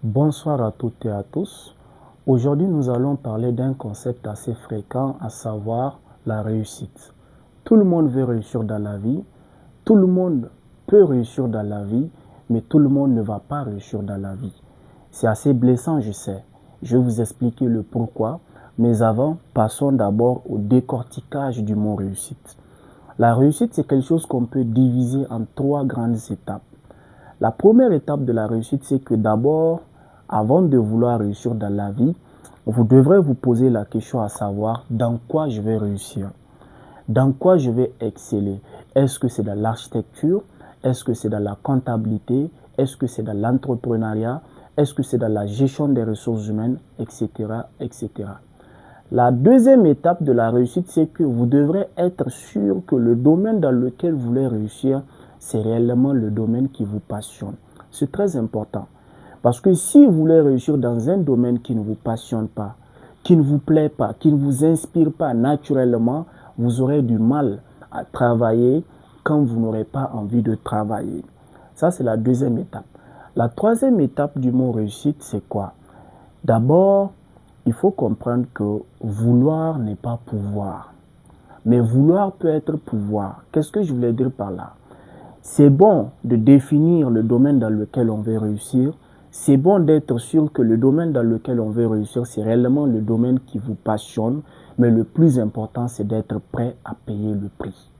Bonsoir à toutes et à tous. Aujourd'hui, nous allons parler d'un concept assez fréquent, à savoir la réussite. Tout le monde veut réussir dans la vie, tout le monde peut réussir dans la vie, mais tout le monde ne va pas réussir dans la vie. C'est assez blessant, je sais. Je vais vous expliquer le pourquoi, mais avant, passons d'abord au décortiquage du mot réussite. La réussite, c'est quelque chose qu'on peut diviser en trois grandes étapes. La première étape de la réussite, c'est que d'abord, avant de vouloir réussir dans la vie, vous devrez vous poser la question à savoir dans quoi je vais réussir, dans quoi je vais exceller. Est-ce que c'est dans l'architecture? Est-ce que c'est dans la comptabilité? Est-ce que c'est dans l'entrepreneuriat? Est-ce que c'est dans la gestion des ressources humaines, etc., etc. La deuxième étape de la réussite, c'est que vous devrez être sûr que le domaine dans lequel vous voulez réussir, c'est réellement le domaine qui vous passionne. C'est très important. Parce que si vous voulez réussir dans un domaine qui ne vous passionne pas, qui ne vous plaît pas, qui ne vous inspire pas naturellement, vous aurez du mal à travailler quand vous n'aurez pas envie de travailler. Ça, c'est la deuxième étape. La troisième étape du mot réussite, c'est quoi? D'abord, il faut comprendre que vouloir n'est pas pouvoir. Mais vouloir peut être pouvoir. Qu'est-ce que je voulais dire par là? C'est bon de définir le domaine dans lequel on veut réussir. C'est bon d'être sûr que le domaine dans lequel on veut réussir, c'est réellement le domaine qui vous passionne. Mais le plus important, c'est d'être prêt à payer le prix.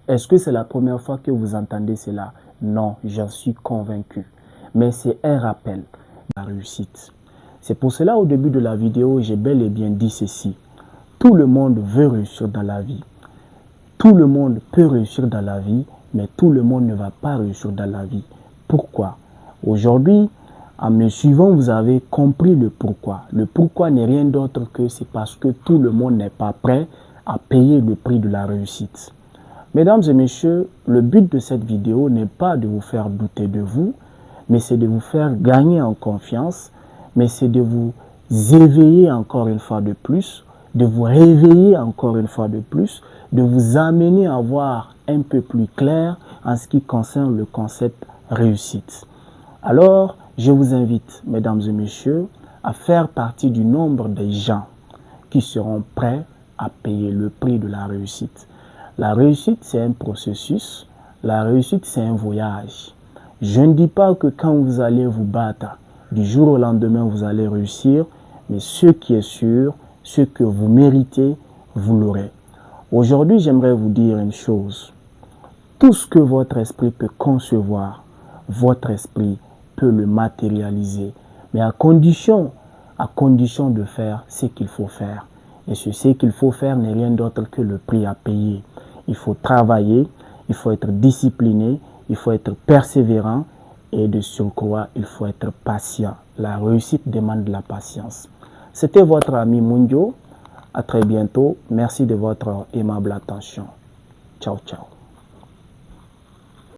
Est-ce que c'est la première fois que vous entendez cela? Non, j'en suis convaincu. Mais c'est un rappel de la réussite. C'est pour cela, au début de la vidéo, j'ai bel et bien dit ceci. Tout le monde veut réussir dans la vie. Tout le monde peut réussir dans la vie, mais tout le monde ne va pas réussir dans la vie. Pourquoi? Aujourd'hui, en me suivant, vous avez compris le pourquoi. Le pourquoi n'est rien d'autre que c'est parce que tout le monde n'est pas prêt à payer le prix de la réussite. Mesdames et messieurs, le but de cette vidéo n'est pas de vous faire douter de vous, mais c'est de vous faire gagner en confiance, mais c'est de vous éveiller encore une fois de plus, de vous réveiller encore une fois de plus, de vous amener à voir un peu plus clair en ce qui concerne le concept réussite. Alors, je vous invite, mesdames et messieurs, à faire partie du nombre des gens qui seront prêts à payer le prix de la réussite. La réussite, c'est un processus. La réussite, c'est un voyage. Je ne dis pas que quand vous allez vous battre, du jour au lendemain, vous allez réussir, mais ce qui est sûr, ce que vous méritez, vous l'aurez. Aujourd'hui, j'aimerais vous dire une chose. Tout ce que votre esprit peut concevoir, votre esprit peut le matérialiser, mais à condition de faire ce qu'il faut faire. Et ce qu'il faut faire n'est rien d'autre que le prix à payer. Il faut travailler, il faut être discipliné, il faut être persévérant et de surcroît, il faut être patient. La réussite demande de la patience. C'était votre ami Mundio. À très bientôt. Merci de votre aimable attention. Ciao, ciao.